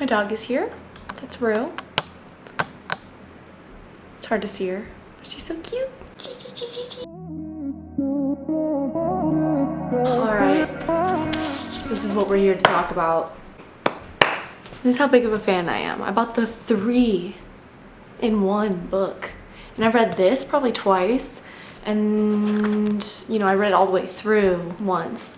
My dog is here. That's Rue. It's hard to see her, but she's so cute. Alright, this is what we're here to talk about. This is how big of a fan I am. I bought the 3-in-1 book. And I've read this probably twice. And, you know, I read it all the way through once.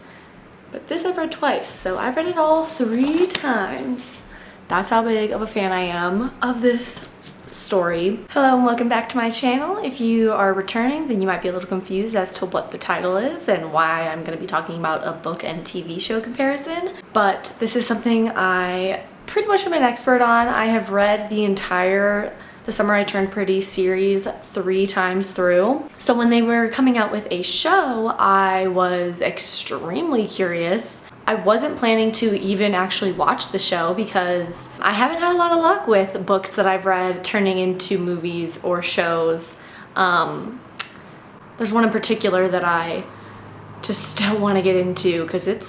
But this I've read twice. So I've read it all 3 times. That's how big of a fan I am of this story. Hello and welcome back to my channel. If you are returning, then you might be a little confused as to what the title is and why I'm going to be talking about a book and TV show comparison. But this is something I pretty much am an expert on. I have read the entire The Summer I Turned Pretty series 3 times through. So when they were coming out with a show, I was extremely curious. I wasn't planning to even actually watch the show because I haven't had a lot of luck with books that I've read turning into movies or shows. There's one in particular that I just don't want to get into because that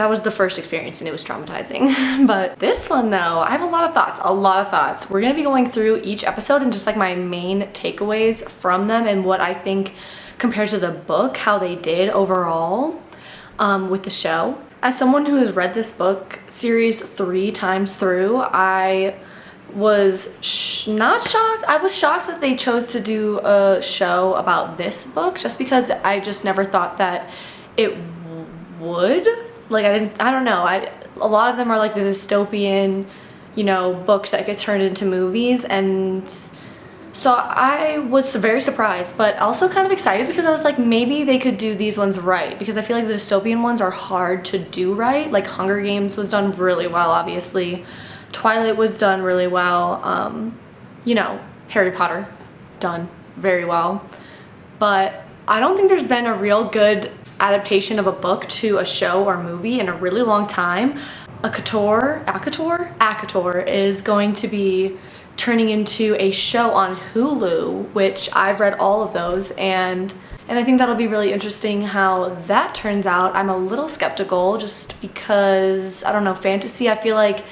was the first experience and it was traumatizing. But this one though, I have a lot of thoughts. We're gonna be going through each episode and just like my main takeaways from them and what I think compared to the book, how they did overall. With the show. As someone who has read this book series 3 times through, I was not shocked. I was shocked that they chose to do a show about this book just because I just never thought that it would. Like I don't know. A lot of them are like the dystopian, you know, books that get turned into movies, and so I was very surprised, but also kind of excited because I was like, maybe they could do these ones right, because I feel like the dystopian ones are hard to do right. Like Hunger Games was done really well, obviously. Twilight was done really well. You know, Harry Potter, done very well. But I don't think there's been a real good adaptation of a book to a show or movie in a really long time. ACOTAR is going to be turning into a show on Hulu, which I've read all of those, and I think that'll be really interesting how that turns out. I'm a little skeptical just because, I don't know, fantasy, I feel like,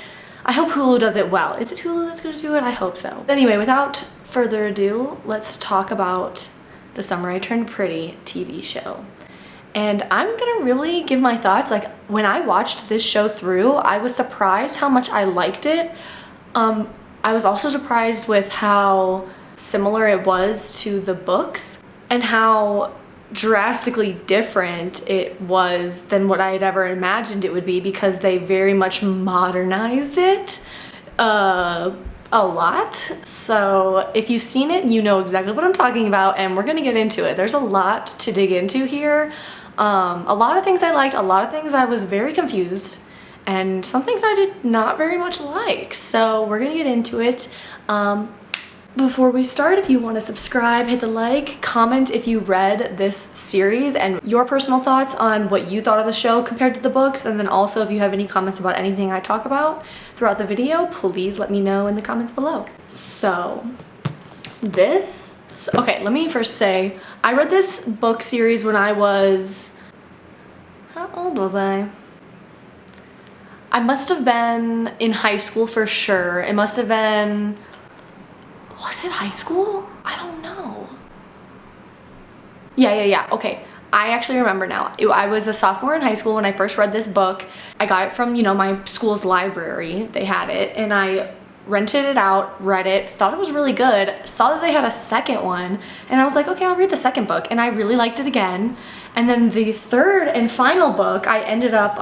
I hope Hulu does it well. Is it Hulu that's gonna do it? I hope so. But anyway, without further ado, let's talk about The Summer I Turned Pretty TV show. And I'm gonna really give my thoughts. Like, when I watched this show through, I was surprised how much I liked it. I was also surprised with how similar it was to the books and how drastically different it was than what I had ever imagined it would be, because they very much modernized it a lot. So if you've seen it, you know exactly what I'm talking about, and we're gonna get into it. There's a lot to dig into here. A lot of things I liked, a lot of things I was very confused, and some things I did not very much like. So we're gonna get into it. Before we start, if you want to subscribe, hit the like, comment if you read this series and your personal thoughts on what you thought of the show compared to the books, and then also if you have any comments about anything I talk about throughout the video, please let me know in the comments below. So okay, let me first say, I read this book series when I was, how old was I? I must have been in high school for sure. It must have been, was it high school? I don't know. Yeah, okay. I actually remember now. I was a sophomore in high school when I first read this book. I got it from, you know, my school's library. They had it, and I rented it out, read it, thought it was really good, saw that they had a second one, and I was like, okay, I'll read the second book, and I really liked it again. And then the third and final book I ended up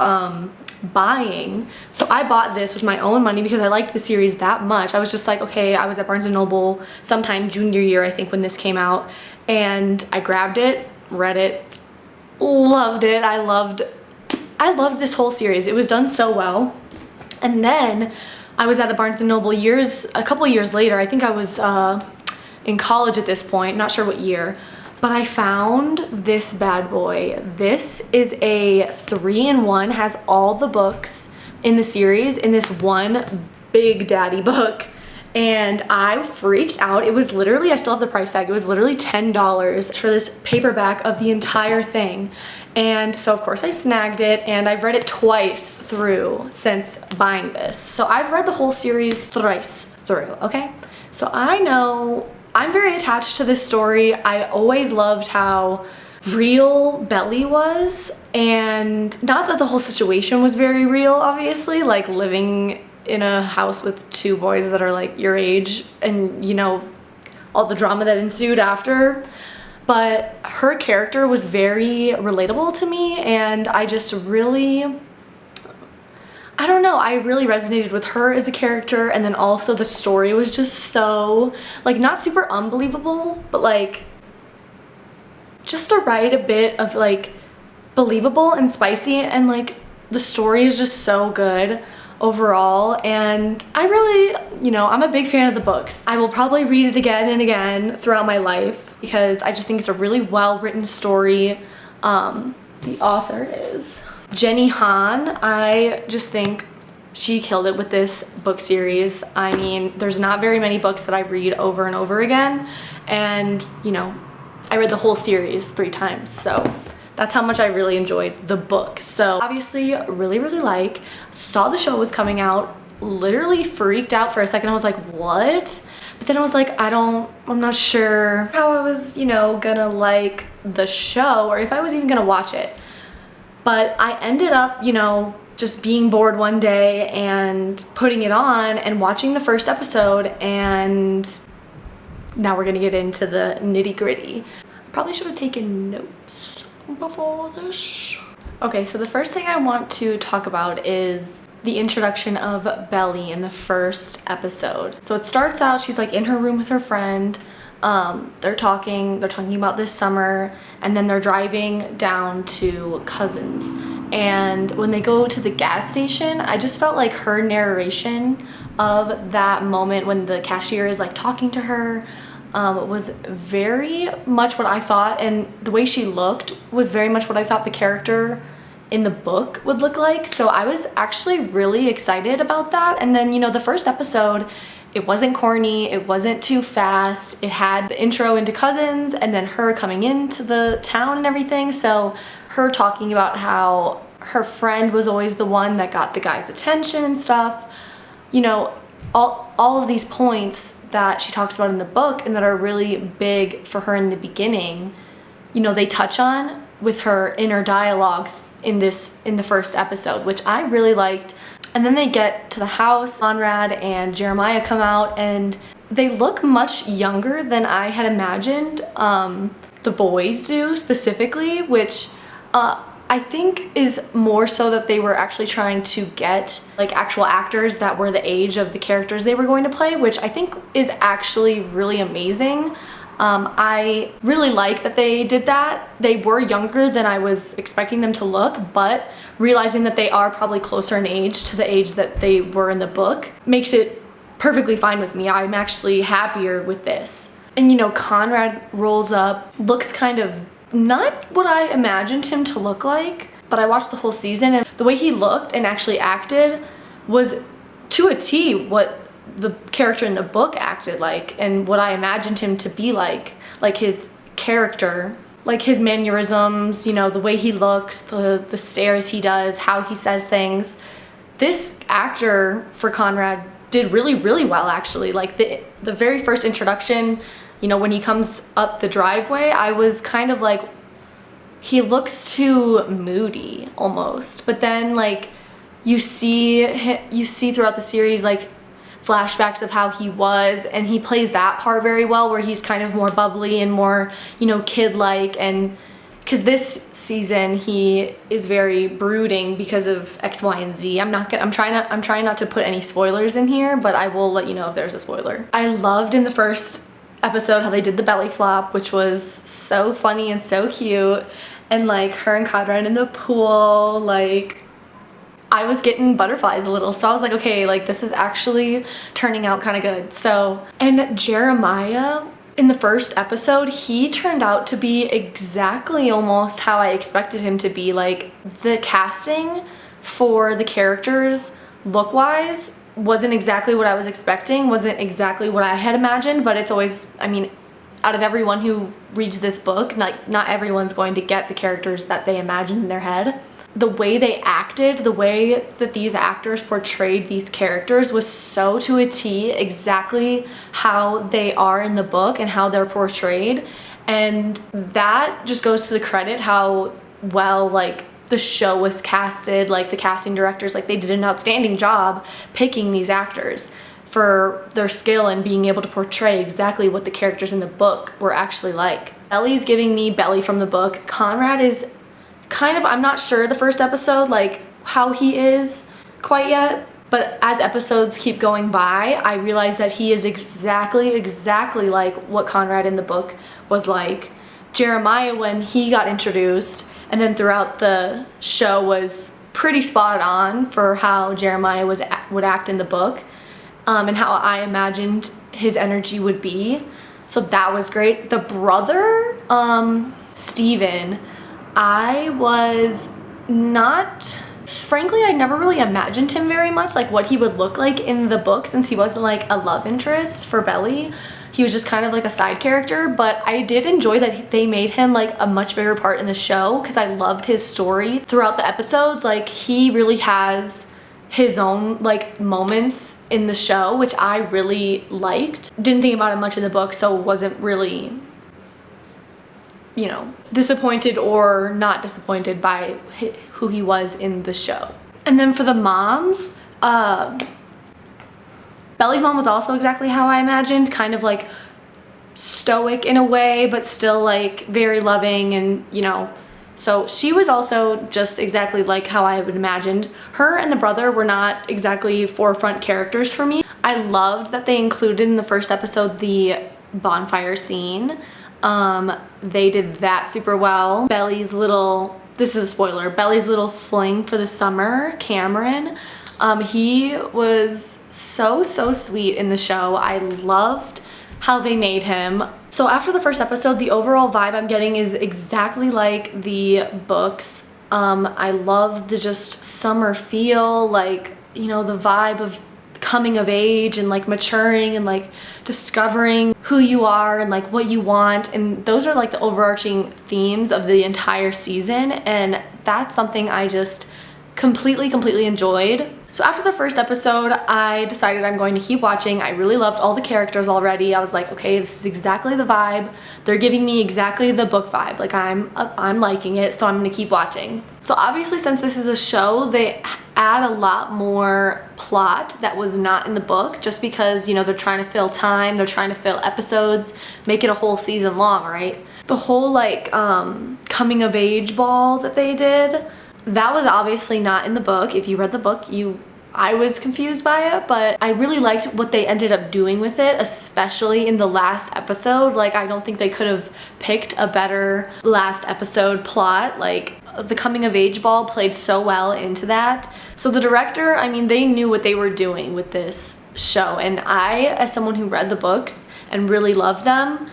buying. So I bought this with my own money because I liked the series that much. I was just like, okay, I was at Barnes & Noble sometime junior year, I think, when this came out, and I grabbed it, read it, loved it. I loved this whole series. It was done so well. And then I was at a Barnes & Noble a couple years later. I think I was in college at this point, not sure what year, but I found this bad boy. This is a 3-in-1, has all the books in the series in this one big daddy book, and I freaked out. It was literally, I still have the price tag, it was literally $10 for this paperback of the entire thing. And so of course I snagged it, and I've read it twice through since buying this. So I've read the whole series thrice through, okay? So I know I'm very attached to this story. I always loved how real Belly was, and not that the whole situation was very real, obviously, like living in a house with two boys that are like your age, and you know, all the drama that ensued after. But her character was very relatable to me, and I just really, I don't know, I really resonated with her as a character. And then also the story was just so, like, not super unbelievable, but like just the right a bit of like believable and spicy, and like the story is just so good overall. And I really, you know, I'm a big fan of the books. I will probably read it again and again throughout my life because I just think it's a really well written story. The author is Jenny Han. I just think she killed it with this book series. I mean, there's not very many books that I read over and over again, and you know, I read the whole series 3 times, so that's how much I really enjoyed the book. So obviously really saw the show was coming out, literally freaked out for a second. I was like, what? But then I was like, I'm not sure how I was, you know, gonna like the show or if I was even gonna watch it. But I ended up, you know, just being bored one day and putting it on and watching the first episode, and now we're gonna get into the nitty-gritty. Probably should have taken notes before this. Okay, so the first thing I want to talk about is the introduction of Belly in the first episode. So it starts out, she's like in her room with her friend. They're talking about this summer, and then they're driving down to Cousins. And when they go to the gas station, I just felt like her narration of that moment when the cashier is like talking to her was very much what I thought, and the way she looked was very much what I thought the character in the book would look like. So I was actually really excited about that. And then, you know, the first episode, it wasn't corny, it wasn't too fast. It had the intro into Cousins and then her coming into the town and everything. So her talking about how her friend was always the one that got the guy's attention and stuff. You know, all of these points that she talks about in the book and that are really big for her in the beginning, you know, they touch on with her inner dialogue in the first episode, which I really liked. And then they get to the house, Conrad and Jeremiah come out, and they look much younger than I had imagined. The boys do specifically, which I think is more so that they were actually trying to get like actual actors that were the age of the characters they were going to play, which I think is actually really amazing. I really like that they did that. They were younger than I was expecting them to look, but realizing that they are probably closer in age to the age that they were in the book makes it perfectly fine with me. I'm actually happier with this. And you know, Conrad rolls up, looks kind of not what I imagined him to look like, but I watched the whole season and the way he looked and actually acted was to a T what the character in the book acted like and what I imagined him to be like his character, like his mannerisms, you know, the way he looks, the stares he does, how he says things. This actor for Conrad did really well, actually. Like the very first introduction, you know, when he comes up the driveway, I was kind of like, he looks too moody almost. But then like you see throughout the series like flashbacks of how he was, and he plays that part very well where he's kind of more bubbly and more, you know, kid-like. And because this season he is very brooding because of X, Y, and Z. I'm trying not to put any spoilers in here, but I will let you know if there's a spoiler. I loved in the first episode how they did the belly flop, which was so funny and so cute, and like her and Conrad in the pool, like I was getting butterflies a little, so I was like, okay, like this is actually turning out kind of good. So, and Jeremiah in the first episode, he turned out to be exactly almost how I expected him to be. Like the casting for the characters look-wise wasn't exactly what I was expecting, wasn't exactly what I had imagined, but it's always, I mean, out of everyone who reads this book, not everyone's going to get the characters that they imagined in their head. The way they acted, the way that these actors portrayed these characters was so to a T exactly how they are in the book and how they're portrayed. And that just goes to the credit how well like the show was casted, like the casting directors, like they did an outstanding job picking these actors for their skill and being able to portray exactly what the characters in the book were actually like. Belly's giving me Belly from the book. Conrad is kind of, I'm not sure the first episode, like how he is quite yet, but as episodes keep going by, I realize that he is exactly like what Conrad in the book was like. Jeremiah, when he got introduced, and then throughout the show was pretty spot on for how Jeremiah would act in the book, and how I imagined his energy would be. So that was great. The brother, Steven, I was not, frankly, I never really imagined him very much, like what he would look like in the book, since he wasn't like a love interest for Belly. He was just kind of like a side character, but I did enjoy that they made him like a much bigger part in the show because I loved his story throughout the episodes. Like he really has his own like moments in the show, which I really liked. Didn't think about it much in the book, so wasn't really, you know, disappointed or not disappointed by who he was in the show. And then for the moms, Belly's mom was also exactly how I imagined, kind of like stoic in a way, but still like very loving, and you know, so she was also just exactly like how I would imagined. Her and the brother were not exactly forefront characters for me. I loved that they included in the first episode the bonfire scene. They did that super well. Belly's little, this is a spoiler, Belly's little fling for the summer, Cameron, he was so sweet in the show. I loved how they made him. So after the first episode, the overall vibe I'm getting is exactly like the books. I love the just summer feel, like, you know, the vibe of coming of age and like maturing and like discovering who you are and like what you want, and those are like the overarching themes of the entire season, and that's something I just completely enjoyed. So after the first episode, I decided I'm going to keep watching. I really loved all the characters already. I was like, okay, this is exactly the vibe. They're giving me exactly the book vibe. Like I'm liking it, so I'm gonna keep watching. So obviously, since this is a show, they add a lot more plot that was not in the book, just because, you know, they're trying to fill time, they're trying to fill episodes, make it a whole season long, right? The whole like coming of age ball that they did, that was obviously not in the book. If you read the book, I was confused by it, but I really liked what they ended up doing with it, especially in the last episode. Like, I don't think they could have picked a better last episode plot. Like, the coming of age ball played so well into that. So the director, I mean, they knew what they were doing with this show, and I, as someone who read the books and really loved them,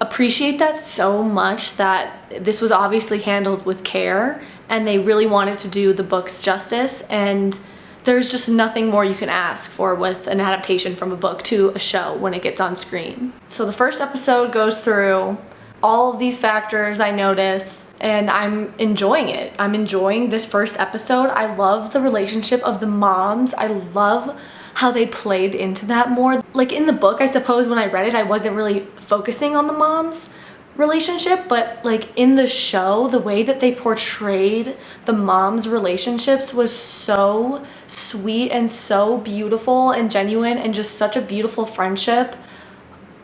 appreciate that so much, that this was obviously handled with care and they really wanted to do the books justice, and there's just nothing more you can ask for with an adaptation from a book to a show when it gets on screen. So the first episode goes through all of these factors I notice, and I'm enjoying it. I'm enjoying this first episode. I love the relationship of the moms. I love how they played into that more. Like in the book, I suppose when I read it, I wasn't really focusing on the moms relationship, but like in the show, the way that they portrayed the moms relationships was so sweet and so beautiful and genuine, and just such a beautiful friendship.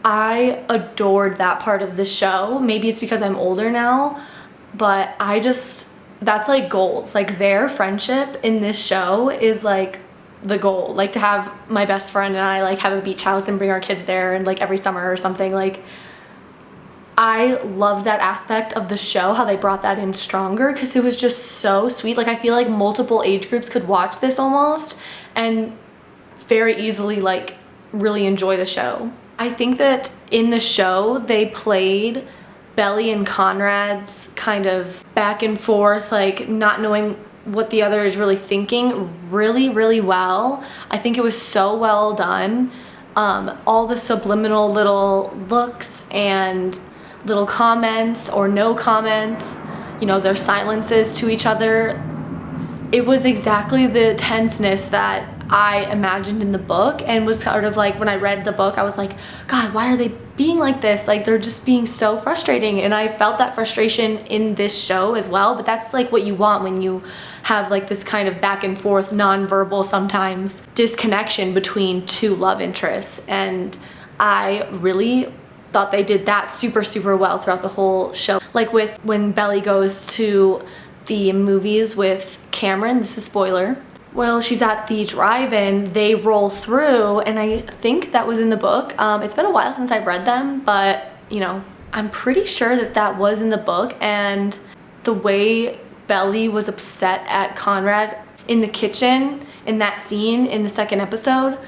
I adored that part of the show. Maybe it's because I'm older now, but that's like goals. Like their friendship in this show is like the goal. Like to have my best friend and I like have a beach house and bring our kids there, and like every summer or something. Like I love that aspect of the show, how they brought that in stronger, because it was just so sweet. Like I feel like multiple age groups could watch this almost and very easily like really enjoy the show. I think that in the show they played Belly and Conrad's kind of back and forth, like not knowing what the other is really thinking, really well. I think it was so well done. all the subliminal little looks and little comments or no comments, you know, their silences to each other. It was exactly the tenseness that I imagined in the book, and was sort of like, when I read the book, I was like, God, why are they being like this? Like, they're just being so frustrating. And I felt that frustration in this show as well, but that's like what you want when you have like this kind of back and forth, non-verbal sometimes, disconnection between two love interests. And I really thought they did that super, super well throughout the whole show. Like with when Belly goes to the movies with Cameron, this is spoiler, well, she's at the drive-in, they roll through, and I think that was in the book. It's been a while since I've read them, but you know, I'm pretty sure that that was in the book. And the way Belly was upset at Conrad in the kitchen in that scene in the second episode,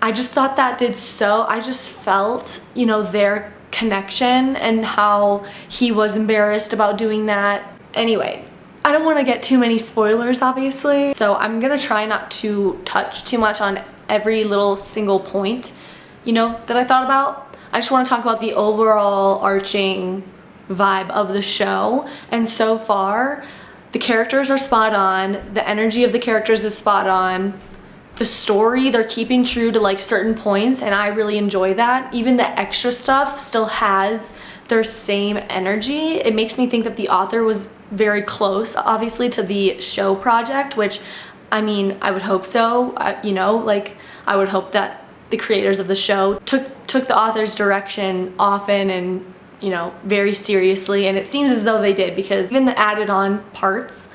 I just thought that did so, I just felt, you know, their connection and how he was embarrassed about doing that. Anyway, I don't want to get too many spoilers, obviously, so I'm gonna try not to touch too much on every little single point, you know, that I thought about. I just want to talk about the overall arching vibe of the show, and so far, the characters are spot on, the energy of the characters is spot on, the story, they're keeping true to like certain points, and I really enjoy that. Even the extra stuff still has their same energy. It makes me think that the author was very close, obviously, to the show project, which, I mean, I would hope so. You know, like, I would hope that the creators of the show took the author's direction often and, you know, very seriously, and it seems as though they did, because even the added on parts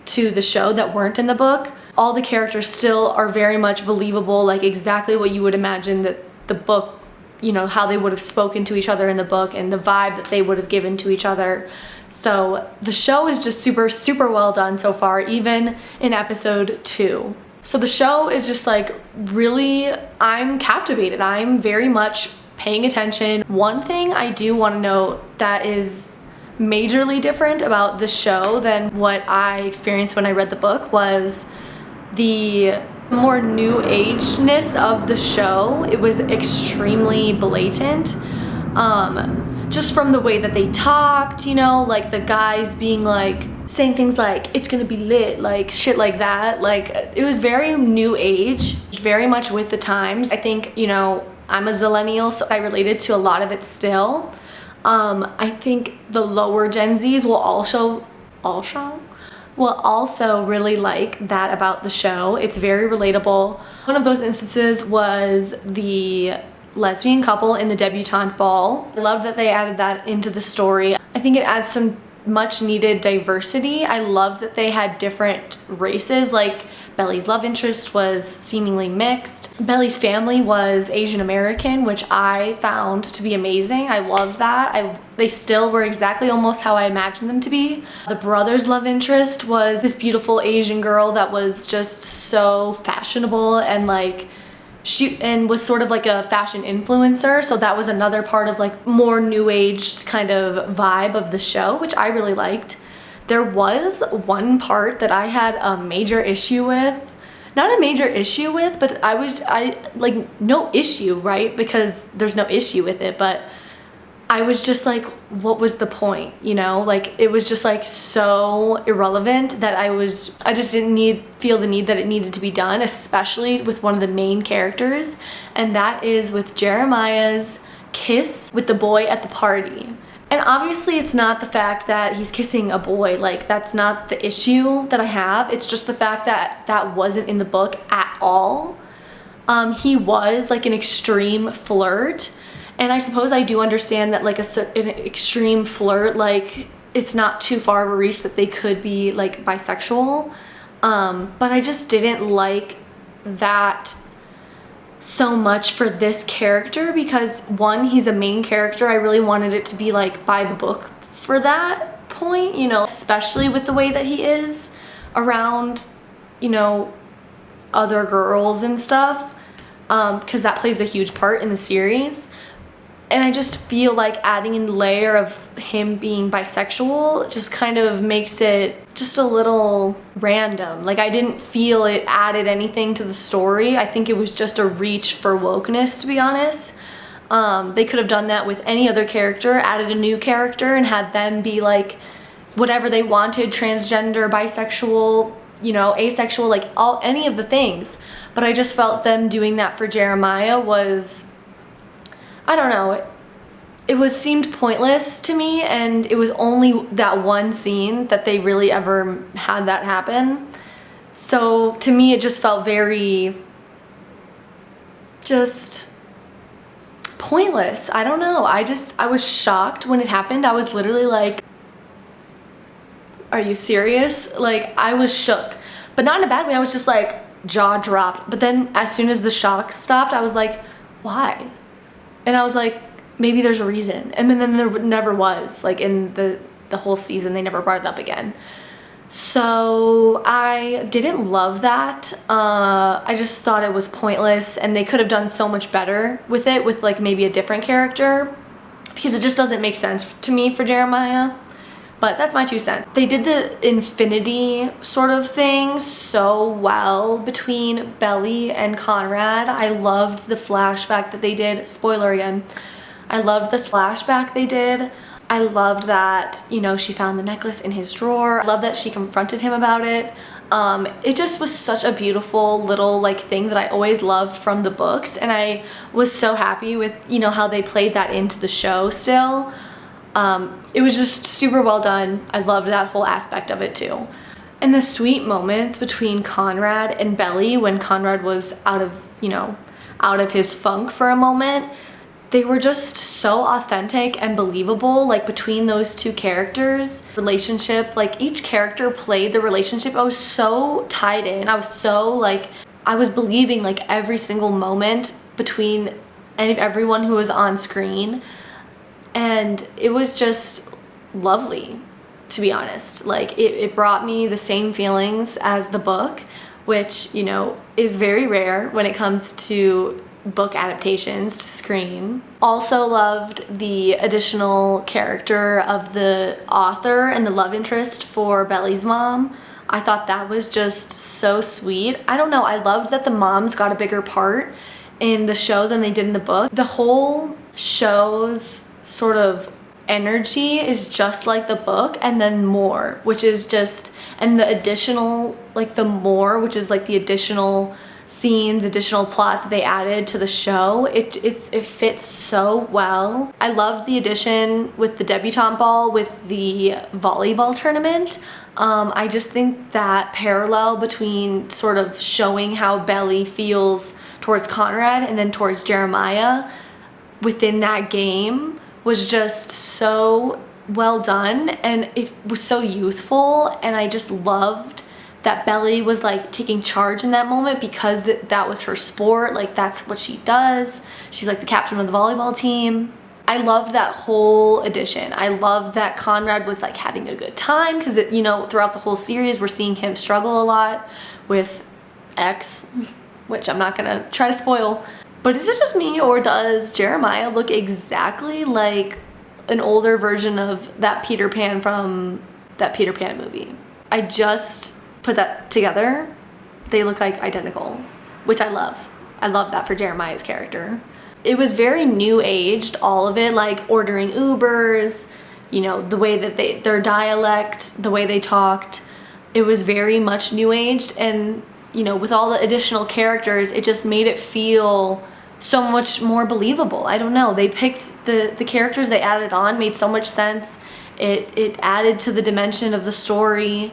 to the show that weren't in the book, all the characters still are very much believable, like exactly what you would imagine that the book, you know, how they would have spoken to each other in the book and the vibe that they would have given to each other. So the show is just super, super well done so far, even in episode 2. So the show is just like really, I'm captivated. I'm very much paying attention. One thing I do want to note that is majorly different about the show than what I experienced when I read the book was the more new age-ness of the show. It was extremely blatant. Just from the way that they talked, you know, like the guys being like, saying things like, it's gonna be lit, like shit like that. Like, it was very new age, very much with the times. I think, you know, I'm a zillennial, so I related to a lot of it still. I think the lower Gen Zs will also really like that about the show. It's very relatable. One of those instances was the lesbian couple in the debutante ball. I love that they added that into the story. I think it adds some much needed diversity. I love that they had different races, like Belly's love interest was seemingly mixed. Belly's family was Asian American, which I found to be amazing. I loved that. They still were exactly almost how I imagined them to be. The brother's love interest was this beautiful Asian girl that was just so fashionable and like and was sort of like a fashion influencer, so that was another part of like more new age kind of vibe of the show, which I really liked. There was one part that I had a major issue with. Not a major issue with, but I like, no issue, right? Because there's no issue with it, but I was just like, what was the point, you know? Like, it was just like so irrelevant that I just didn't feel the need that it needed to be done, especially with one of the main characters, and that is with Jeremiah's kiss with the boy at the party. And obviously it's not the fact that he's kissing a boy, like that's not the issue that I have. It's just the fact that that wasn't in the book at all. He was like an extreme flirt. And I suppose I do understand that like an extreme flirt, like it's not too far of a reach that they could be like bisexual. But I just didn't like that so much for this character because one, he's a main character. I really wanted it to be like by the book for that point, you know, especially with the way that he is around, you know, other girls and stuff, because that plays a huge part in the series. And I just feel like adding in the layer of him being bisexual just kind of makes it just a little random. Like, I didn't feel it added anything to the story. I think it was just a reach for wokeness, to be honest. They could have done that with any other character, added a new character and had them be like whatever they wanted, transgender, bisexual, you know, asexual, like any of the things. But I just felt them doing that for Jeremiah was, I don't know, it seemed pointless to me, and it was only that one scene that they really ever had that happen. So to me it just felt very just pointless. I don't know. I was shocked when it happened. I was literally like, are you serious? Like, I was shook, but not in a bad way. I was just like jaw dropped. But then as soon as the shock stopped, I was like, why? And I was like, maybe there's a reason. And then there never was. Like, in the whole season, they never brought it up again. So I didn't love that. I just thought it was pointless, and they could have done so much better with it, with like maybe a different character, because it just doesn't make sense to me for Jeremiah. But that's my 2 cents. They did the infinity sort of thing so well between Belly and Conrad. I loved the flashback that they did. Spoiler again. I loved the flashback they did. I loved that, you know, she found the necklace in his drawer. I love that she confronted him about it. It just was such a beautiful little like thing that I always loved from the books, and I was so happy with, you know, how they played that into the show still. It was just super well done. I loved that whole aspect of it too. And the sweet moments between Conrad and Belly, when Conrad was out of, you know, out of his funk for a moment, they were just so authentic and believable, like between those 2 characters. Relationship, like each character played the relationship. I was so tied in. I was so like, I was believing like every single moment between everyone who was on screen. And it was just lovely, to be honest. Like, it brought me the same feelings as the book, which, you know, is very rare when it comes to book adaptations to screen. Also loved the additional character of the author and the love interest for Belly's mom. I thought that was just so sweet. I don't know, I loved that the moms got a bigger part in the show than they did in the book. The whole show's sort of energy is just like the book, and then more, which is just, and the additional, like the more, which is like the additional scenes, additional plot that they added to the show, it fits so well. I loved the addition with the debutante ball with the volleyball tournament. I just think that parallel between sort of showing how Belly feels towards Conrad and then towards Jeremiah within that game was just so well done, and it was so youthful, and I just loved that Belly was like taking charge in that moment, because that was her sport. Like, that's what she does. She's like the captain of the volleyball team. I loved that whole addition. I loved that Conrad was like having a good time, because, you know, throughout the whole series we're seeing him struggle a lot with X, which I'm not gonna try to spoil. But is it just me, or does Jeremiah look exactly like an older version of that Peter Pan from that Peter Pan movie? I just put that together. They look like identical, which I love. I love that for Jeremiah's character. It was very new aged, all of it, like ordering Ubers, you know, the way that their dialect, the way they talked. It was very much new aged, and, you know, with all the additional characters, it just made it feel so much more believable. I don't know, they picked the characters they added on made so much sense. It added to the dimension of the story.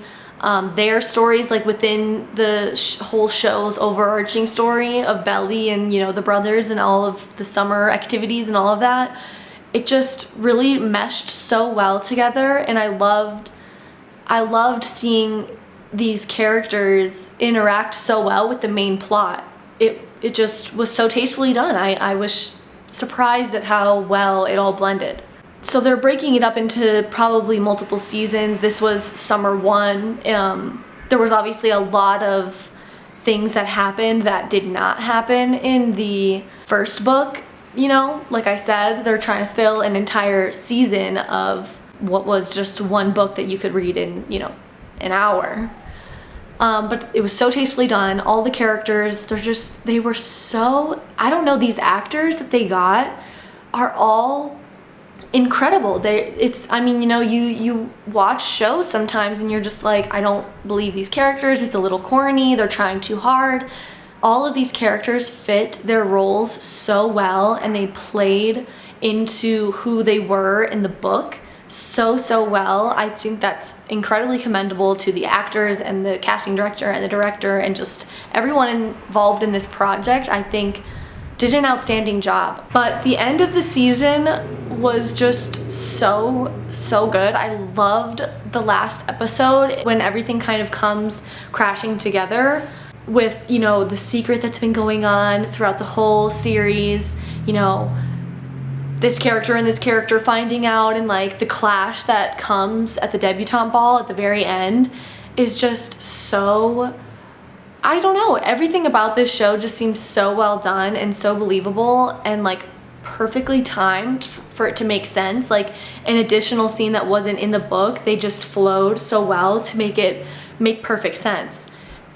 Their stories, like within the whole show's overarching story of Belly and, you know, the brothers and all of the summer activities and all of that, it just really meshed so well together, and I loved seeing these characters interact so well with the main plot. It just was so tastefully done. I was surprised at how well it all blended. So they're breaking it up into probably multiple seasons. This was summer 1. There was obviously a lot of things that happened that did not happen in the first book. you know, like I said, they're trying to fill an entire season of what was just one book that you could read in, you know, an hour. But it was so tastefully done. All the characters, they were so, I don't know, these actors that they got are all incredible. I mean, you know, you watch shows sometimes and you're just like, I don't believe these characters. It's a little corny. They're trying too hard. All of these characters fit their roles so well, and they played into who they were in the book so well. I think that's incredibly commendable to the actors and the casting director and the director and just everyone involved in this project. I think did an outstanding job. But the end of the season was just so good. I loved the last episode when everything kind of comes crashing together with, you know, the secret that's been going on throughout the whole series, you know, this character and this character finding out, and like the clash that comes at the debutante ball at the very end is just so, I don't know, everything about this show just seems so well done and so believable and like perfectly timed for it to make sense. Like an additional scene that wasn't in the book, they just flowed so well to make perfect sense.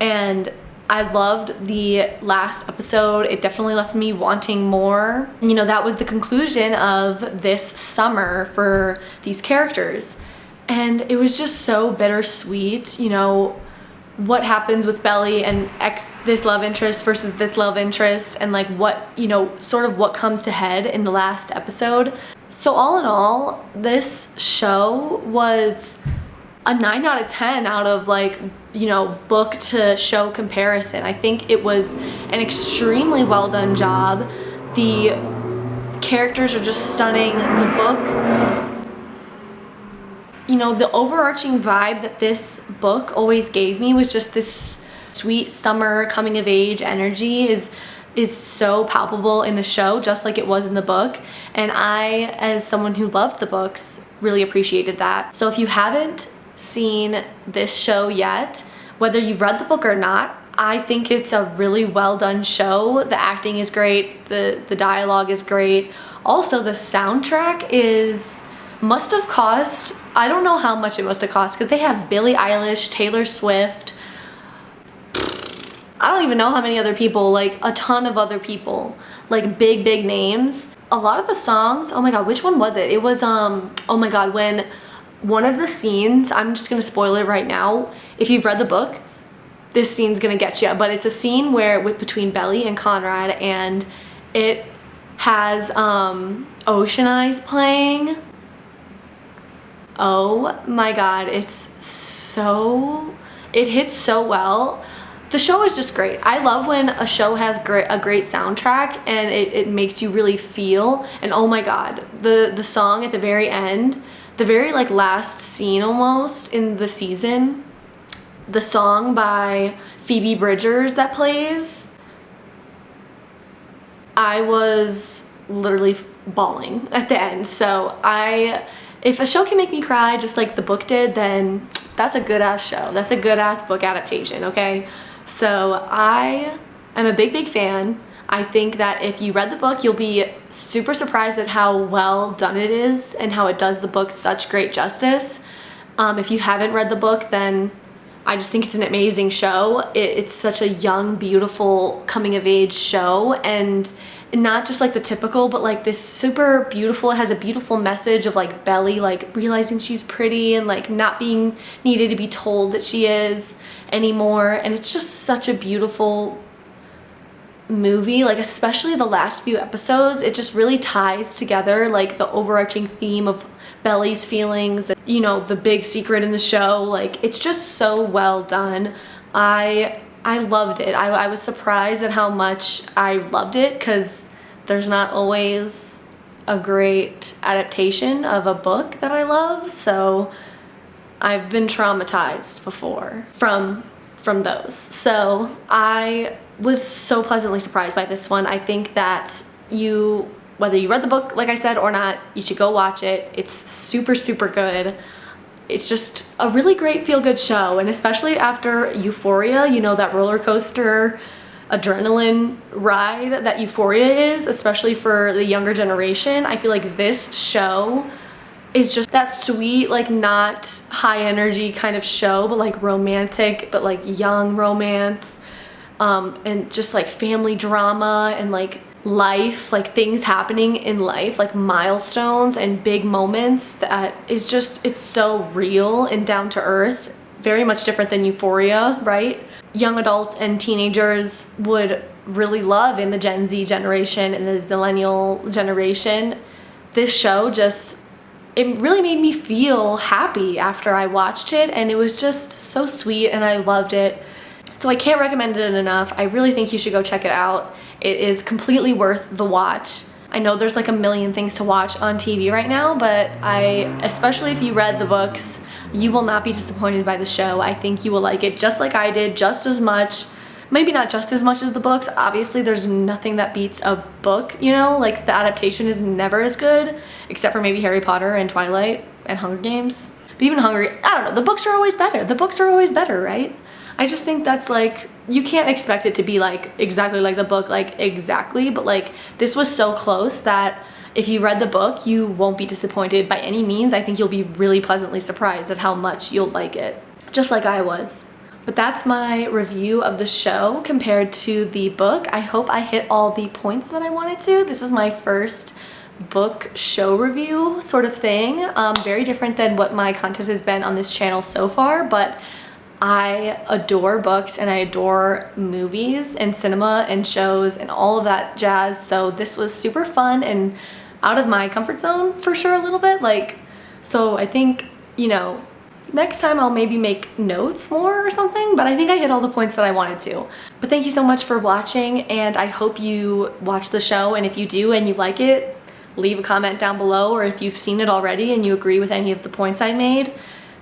And I loved the last episode. It definitely left me wanting more. You know, that was the conclusion of this summer for these characters. And it was just so bittersweet, you know, what happens with Belly and this love interest versus this love interest, and like what, you know, sort of what comes to head in the last episode. So all in all, this show was a 9 out of 10 out of like, you know, book to show comparison. I think it was an extremely well done job. The characters are just stunning. The book, you know, the overarching vibe that this book always gave me was just this sweet summer coming of age energy is so palpable in the show, just like it was in the book. And I, as someone who loved the books, really appreciated that. So if you haven't seen this show yet, whether you've read the book or not, I think it's a really well done show. The acting is great, the dialogue is great. Also, the soundtrack must have cost, I don't know how much it must have cost, because they have Billie Eilish, Taylor Swift, I don't even know how many other people, like a ton of other people, like big names. A lot of the songs, oh my god, which one was it? It was oh my god, when one of the scenes, I'm just gonna spoil it right now. If you've read the book, this scene's gonna get you, but it's a scene between Belly and Conrad, and it has Ocean Eyes playing. Oh my god, it hits so well. The show is just great. I love when a show has a great soundtrack and it makes you really feel. And oh my god, the song at the very end, the very like last scene almost in the season, the song by Phoebe Bridgers that plays, I was literally bawling at the end. So if a show can make me cry just like the book did, then that's a good ass show. That's a good ass book adaptation, okay? So I am a big fan. I think that if you read the book, you'll be super surprised at how well done it is and how it does the book such great justice. If you haven't read the book, then I just think it's an amazing show. It's such a young, beautiful coming-of-age show, and not just like the typical, but like this super beautiful, it has a beautiful message of like Belly like realizing she's pretty and like not being needed to be told that she is anymore. And it's just such a beautiful movie, like especially the last few episodes. It just really ties together like the overarching theme of Belly's feelings, you know, the big secret in the show. Like it's just so well done. I loved it. I was surprised at how much I loved it, because there's not always a great adaptation of a book that I love. So I've been traumatized before from those. So I was so pleasantly surprised by this one. I think that whether you read the book, like I said, or not, you should go watch it. It's super good. It's just a really great feel-good show, and especially after Euphoria, you know, that roller coaster adrenaline ride that Euphoria is, especially for the younger generation. I feel like this show is just that sweet, like not high energy kind of show, but like romantic, but like young romance, and just like family drama and like life, like things happening in life, like milestones and big moments that is just, it's so real and down to earth. Very much different than Euphoria, right? Young adults and teenagers would really love in the Gen Z generation and the Zillennial generation. This show just, it really made me feel happy after I watched it, and it was just so sweet and I loved it. So I can't recommend it enough. I really think you should go check it out. It is completely worth the watch. I know there's like a million things to watch on TV right now, but especially if you read the books, you will not be disappointed by the show. I think you will like it just like I did, just as much. Maybe not just as much as the books. Obviously, there's nothing that beats a book, you know? Like, the adaptation is never as good, except for maybe Harry Potter and Twilight and Hunger Games. But even I don't know, the books are always better. The books are always better, right? I just think that's like, you can't expect it to be like exactly like the book, like exactly, but like this was so close that if you read the book, you won't be disappointed by any means. I think you'll be really pleasantly surprised at how much you'll like it, just like I was. But that's my review of the show compared to the book. I hope I hit all the points that I wanted to. This is my first book show review sort of thing. Very different than what my content has been on this channel so far, but I adore books and I adore movies and cinema and shows and all of that jazz. So this was super fun and out of my comfort zone for sure a little bit. Like, so I think, you know, next time I'll maybe make notes more or something, but I think I hit all the points that I wanted to. But thank you so much for watching, and I hope you watch the show, and if you do and you like it, leave a comment down below, or if you've seen it already and you agree with any of the points I made,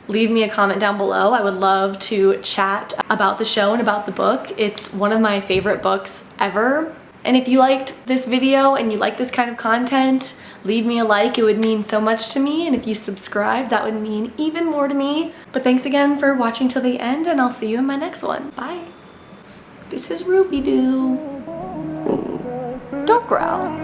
leave me a comment down below. I would love to chat about the show and about the book. It's one of my favorite books ever. And if you liked this video and you like this kind of content, leave me a like. It would mean so much to me. And if you subscribe, that would mean even more to me. But thanks again for watching till the end, and I'll see you in my next one. Bye. This is Ruby Doo. Don't growl.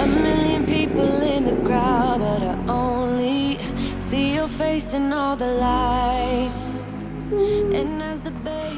A million people in the crowd, but I only see your face in all the lights. And as the bass